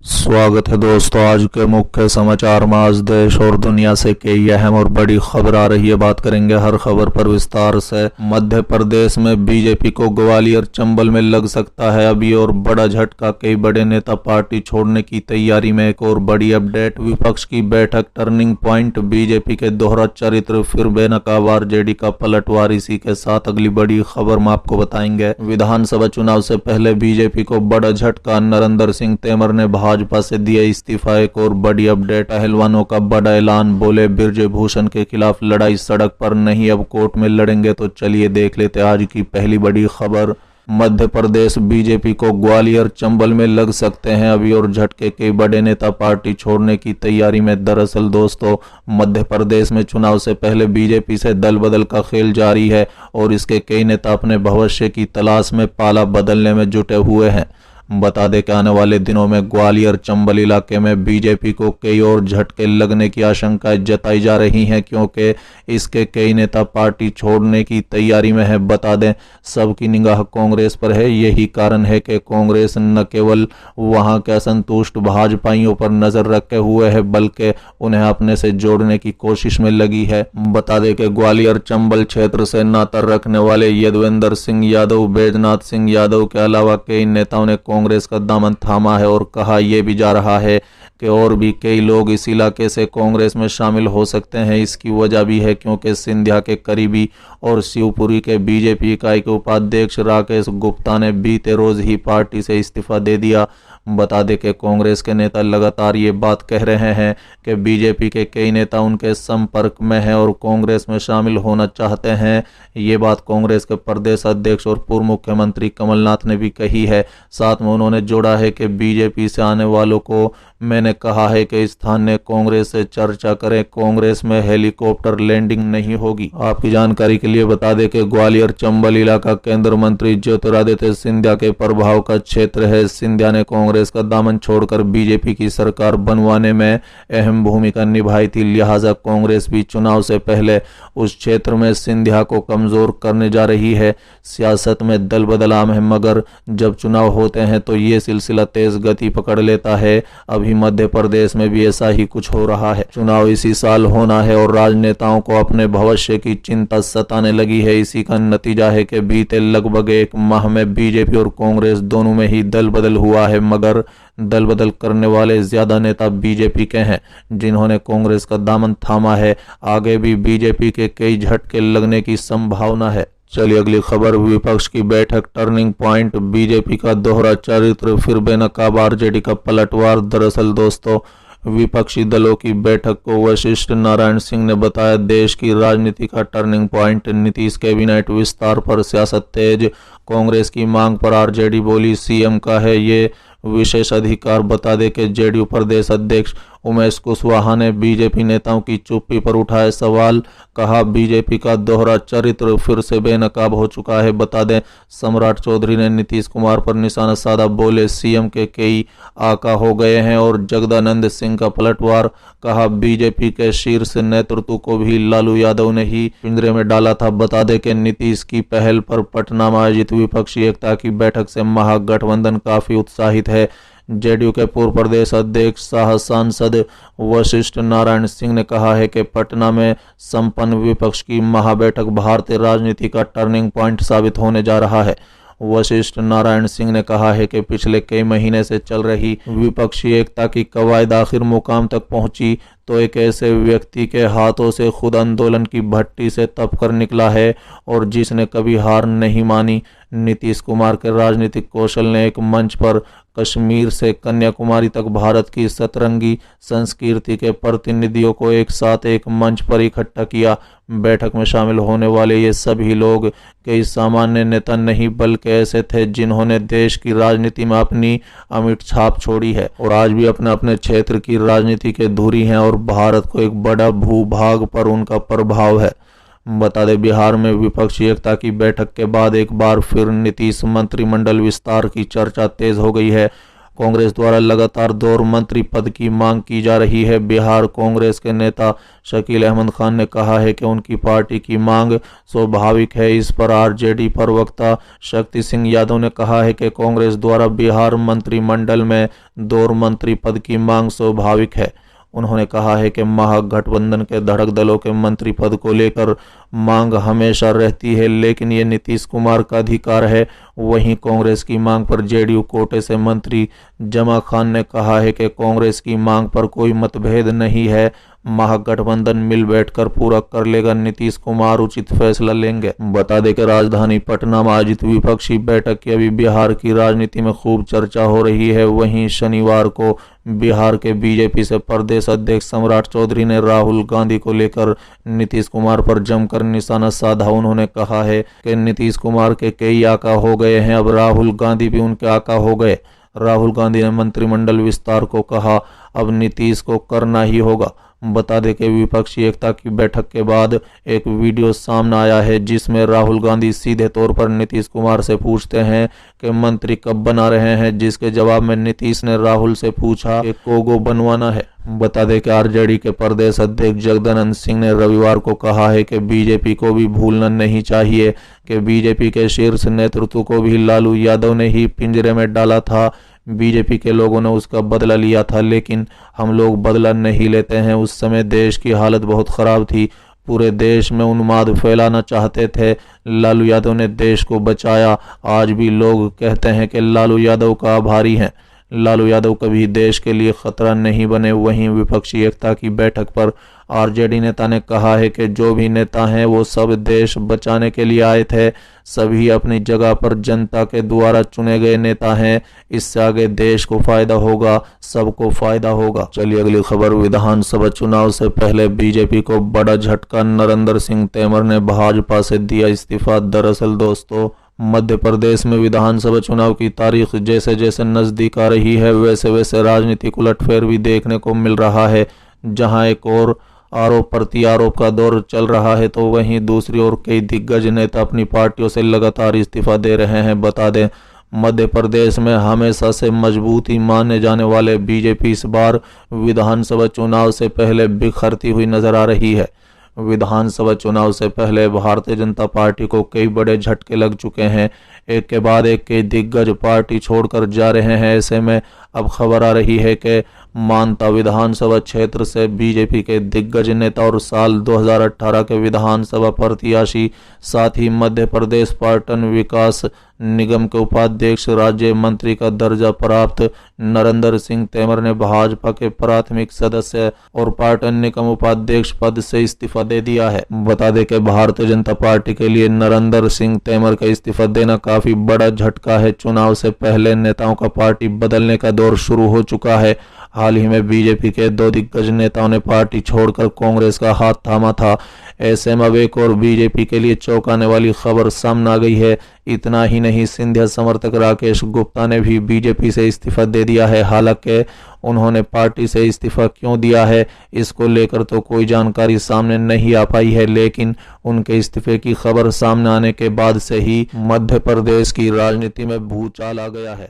स्वागत है दोस्तों। आज के मुख्य समाचार में आज देश और दुनिया से कई अहम और बड़ी खबर आ रही है। बात करेंगे हर खबर पर विस्तार से। मध्य प्रदेश में बीजेपी को ग्वालियर चंबल में लग सकता है अभी और बड़ा झटका। कई बड़े नेता पार्टी छोड़ने की तैयारी में। एक और बड़ी अपडेट, विपक्ष की बैठक टर्निंग पॉइंट, बीजेपी के दोहरा चरित्र, फिर बेनकाब आरजेडी का पलटवार। इसी के साथ अगली बड़ी खबर में आपको बताएंगे। विधानसभा चुनाव से पहले बीजेपी को बड़ा झटका, नरेंद्र सिंह तोमर ने भाजपा से दिया इस्तीफा। एक और बड़ी अपडेट, पहलवानों का बड़ा ऐलान, बोले बृजभूषण के खिलाफ लड़ाई सड़क पर नहीं अब कोर्ट में लड़ेंगे। तो चलिए देख लेते आज की पहली बड़ी खबर। मध्य प्रदेश बीजेपी को ग्वालियर चंबल में लग सकते हैं अभी और झटके। के बड़े नेता पार्टी छोड़ने की तैयारी में। दरअसल दोस्तों, मध्य प्रदेश में चुनाव से पहले बीजेपी से दल बदल का खेल जारी है और इसके कई नेता अपने भविष्य की तलाश में पाला बदलने में जुटे हुए हैं। बता दें कि आने वाले दिनों में ग्वालियर चंबल इलाके में बीजेपी को कई और झटके लगने की आशंकाएं जताई जा रही हैं, क्योंकि इसके कई नेता पार्टी छोड़ने की तैयारी में है। बता दें, सबकी निगाह कांग्रेस पर है। यही कारण है कि कांग्रेस न केवल वहां के असंतुष्ट भाजपाइयों पर नजर रखे हुए है, बल्कि उन्हें अपने से जोड़ने की कोशिश में लगी है। बता दें कि ग्वालियर चंबल क्षेत्र से नाता रखने वाले यदुवेंद्र सिंह यादव, बैजनाथ सिंह यादव के अलावा कई नेताओं ने कांग्रेस का दामन थामा है और कहा यह भी जा रहा है कि और भी कई लोग इस इलाके से कांग्रेस में शामिल हो सकते हैं। इसकी वजह भी है क्योंकि सिंधिया के करीबी और शिवपुरी के बीजेपी इकाई के उपाध्यक्ष राकेश गुप्ता ने बीते रोज ही पार्टी से इस्तीफा दे दिया। बता दें कि कांग्रेस के नेता लगातार ये बात कह रहे हैं कि बीजेपी के कई नेता उनके संपर्क में हैं और कांग्रेस में शामिल होना चाहते हैं। ये बात कांग्रेस के प्रदेश अध्यक्ष और पूर्व मुख्यमंत्री कमलनाथ ने भी कही है। साथ में उन्होंने जोड़ा है कि बीजेपी से आने वालों को मैंने कहा है कि स्थानीय कांग्रेस से चर्चा करें, कांग्रेस में हेलीकॉप्टर लैंडिंग नहीं होगी। आपकी जानकारी के लिए बता दें कि ग्वालियर चंबल इलाका केंद्रीय मंत्री ज्योतिरादित्य सिंधिया के प्रभाव का क्षेत्र है। सिंधिया ने कांग्रेस का दामन छोड़कर बीजेपी की सरकार बनवाने में अहम भूमिका निभाई थी, लिहाजा कांग्रेस भी चुनाव से पहले उस क्षेत्र में सिंधिया को कमजोर करने जा रही है। सियासत में दल बदल आम है, मगर जब चुनाव होते हैं तो ये सिलसिला तेज गति पकड़ लेता है। अभी मध्य प्रदेश में भी ऐसा ही कुछ हो रहा है। चुनाव इसी साल होना है और राजनेताओं को अपने भविष्य की चिंता सताने लगी है। इसी का नतीजा है कि बीते लगभग एक माह में बीजेपी और कांग्रेस दोनों में ही दल बदल हुआ है, मगर दल बदल करने वाले ज्यादा नेता बीजेपी के हैं, जिन्होंने कांग्रेस का दामन थामा है। आगे भी बीजेपी के कई झटके लगने की संभावना है। चलिए अगली खबर, विपक्ष की बैठक टर्निंग पॉइंट, बीजेपी का दोहरा चरित्र, फिर बेनकाब आरजेडी का पलटवार। दरअसल दोस्तों, विपक्षी दलों की बैठक को वशिष्ठ नारायण सिंह ने बताया देश की राजनीति का टर्निंग पॉइंट। नीतीश कैबिनेट विस्तार पर सियासत तेज, कांग्रेस की मांग पर आरजेडी बोली सीएम का है ये विशेष अधिकार। बता दें कि जेडीयू प्रदेश अध्यक्ष उमेश कुशवाहा ने बीजेपी नेताओं की चुप्पी पर उठाए सवाल, कहा बीजेपी का दोहरा चरित्र फिर से बेनकाब हो चुका है। बता दें, सम्राट चौधरी ने नीतीश कुमार पर निशाना साधा, बोले सीएम के कई आका हो गए हैं और जगदानंद सिंह का पलटवार, कहा बीजेपी के शीर्ष नेतृत्व को भी लालू यादव ने ही पिंजरे में डाला था। बता दें कि नीतीश की पहल पर पटना में आयोजित विपक्षी एकता की बैठक से महागठबंधन काफी उत्साहित है। जेडीयू के पूर्व प्रदेश अध्यक्ष सह सांसद वशिष्ठ नारायण सिंह ने कहा है कि पटना में संपन्न विपक्ष की महाबैठक भारतीय राजनीति का टर्निंग पॉइंट साबित होने जा रहा है। वशिष्ठ नारायण सिंह ने कहा है कि पिछले कई महीने से चल रही विपक्षी एकता की कवायद आखिर मुकाम तक पहुंची तो एक ऐसे व्यक्ति के हाथों से खुद आंदोलन की भट्टी से तप कर निकला है और जिसने कभी हार नहीं मानी। नीतीश कुमार के राजनीतिक कौशल ने एक मंच पर कश्मीर से कन्याकुमारी तक भारत की सतरंगी संस्कृति के प्रतिनिधियों को एक साथ एक मंच पर इकट्ठा किया। बैठक में शामिल होने वाले ये सभी लोग कई सामान्य नेता नहीं, बल्कि ऐसे थे जिन्होंने देश की राजनीति में अपनी अमिट छाप छोड़ी है और आज भी अपने अपने क्षेत्र की राजनीति के धुरी हैं और भारत को एक बड़ा भूभाग पर उनका प्रभाव है। बता दें, बिहार में विपक्षी एकता की बैठक के बाद एक बार फिर नीतीश मंत्रिमंडल विस्तार की चर्चा तेज हो गई है। कांग्रेस द्वारा लगातार 2 मंत्री पद की मांग की जा रही है। बिहार कांग्रेस के नेता शकील अहमद खान ने कहा है कि उनकी पार्टी की मांग स्वाभाविक है। इस पर आरजेडी प्रवक्ता शक्ति सिंह यादव ने कहा है कि कांग्रेस द्वारा बिहार मंत्रिमंडल में 2 मंत्री पद की मांग स्वाभाविक है। उन्होंने कहा है कि महागठबंधन के घटक दलों के मंत्री पद को लेकर मांग हमेशा रहती है, लेकिन ये नीतीश कुमार का अधिकार है। वहीं कांग्रेस की मांग पर जेडीयू कोटे से मंत्री जमा खान ने कहा है कि कांग्रेस की मांग पर कोई मतभेद नहीं है, महागठबंधन मिल बैठकर पूरा कर लेगा, नीतीश कुमार उचित फैसला लेंगे। बता दें कि राजधानी पटना में आयोजित विपक्षी बैठक की अभी बिहार की राजनीति में खूब चर्चा हो रही है। वहीं शनिवार को बिहार के बीजेपी से प्रदेश अध्यक्ष सम्राट चौधरी ने राहुल गांधी को लेकर नीतीश कुमार पर जमकर निशाना साधा। उन्होंने कहा है कि नीतीश कुमार के कई आका हो गए हैं, अब राहुल गांधी भी उनके आका हो गए। राहुल गांधी ने मंत्रिमंडल विस्तार को कहा, अब नीतीश को करना ही होगा। बता दें कि विपक्षी एकता की बैठक के बाद एक वीडियो सामने आया है जिसमें राहुल गांधी सीधे तौर पर नीतीश कुमार से पूछते हैं कि मंत्री कब बना रहे हैं, जिसके जवाब में नीतीश ने राहुल से पूछा कि कोगो बनवाना है। बता दें कि आरजेडी के प्रदेश अध्यक्ष जगदानंद सिंह ने रविवार को कहा है कि बीजेपी को भी भूलना नहीं चाहिए कि बीजेपी के शीर्ष नेतृत्व को भी लालू यादव ने ही पिंजरे में डाला था। बीजेपी के लोगों ने उसका बदला लिया था, लेकिन हम लोग बदला नहीं लेते हैं। उस समय देश की हालत बहुत खराब थी, पूरे देश में उन्माद फैलाना चाहते थे, लालू यादव ने देश को बचाया। आज भी लोग कहते हैं कि लालू यादव का आभारी हैं। लालू यादव कभी देश के लिए खतरा नहीं बने। वहीं विपक्षी एकता की बैठक पर आरजेडी नेता ने कहा है कि जो भी नेता हैं वो सब देश बचाने के लिए आए थे, सभी अपनी जगह पर जनता के द्वारा चुने गए नेता हैं। इससे आगे देश को फायदा होगा, सबको फायदा होगा। चलिए अगली खबर। विधानसभा चुनाव से पहले बीजेपी को बड़ा झटका, नरेंद्र सिंह तोमर ने भाजपा से दिया इस्तीफा। दरअसल दोस्तों, मध्य प्रदेश में विधानसभा चुनाव की तारीख जैसे जैसे नजदीक आ रही है, वैसे वैसे राजनीतिक उलटफेर भी देखने को मिल रहा है। जहां एक और आरोप प्रत्यारोप का दौर चल रहा है, तो वहीं दूसरी ओर कई दिग्गज नेता अपनी पार्टियों से लगातार इस्तीफा दे रहे हैं। बता दें, मध्य प्रदेश में हमेशा से मजबूती माने जाने वाले बीजेपी इस बार विधानसभा चुनाव से पहले बिखरती हुई नजर आ रही है। विधानसभा चुनाव से पहले भारतीय जनता पार्टी को कई बड़े झटके लग चुके हैं। एक के बाद एक के दिग्गज पार्टी छोड़कर जा रहे हैं। ऐसे में अब खबर आ रही है कि मानता विधानसभा क्षेत्र से बीजेपी के दिग्गज नेता और साल 2018 के विधानसभा प्रत्याशी, साथ ही मध्य प्रदेश पर्यटन विकास निगम के उपाध्यक्ष, राज्य मंत्री का दर्जा प्राप्त नरेंद्र सिंह तोमर ने भाजपा के प्राथमिक सदस्य और पर्यटन निगम उपाध्यक्ष पद से इस्तीफा दे दिया है। बता दें कि भारतीय जनता पार्टी के लिए नरेंद्र सिंह तोमर का इस्तीफा देना काफी बड़ा झटका है। चुनाव से पहले नेताओं का पार्टी बदलने का दौर शुरू हो चुका है। हाल ही में बीजेपी के 2 दिग्गज नेताओं ने पार्टी छोड़कर कांग्रेस का हाथ थामा था। ऐसे में अब एक और बीजेपी के लिए चौंकाने वाली खबर सामने आ गई है। इतना ही नहीं, सिंधिया समर्थक राकेश गुप्ता ने भी बीजेपी से इस्तीफा दे दिया है। हालांकि उन्होंने पार्टी से इस्तीफा क्यों दिया है, इसको लेकर तो कोई जानकारी सामने नहीं आ पाई है, लेकिन उनके इस्तीफे की खबर सामने आने के बाद से ही मध्य प्रदेश की राजनीति में भूचाल आ गया है।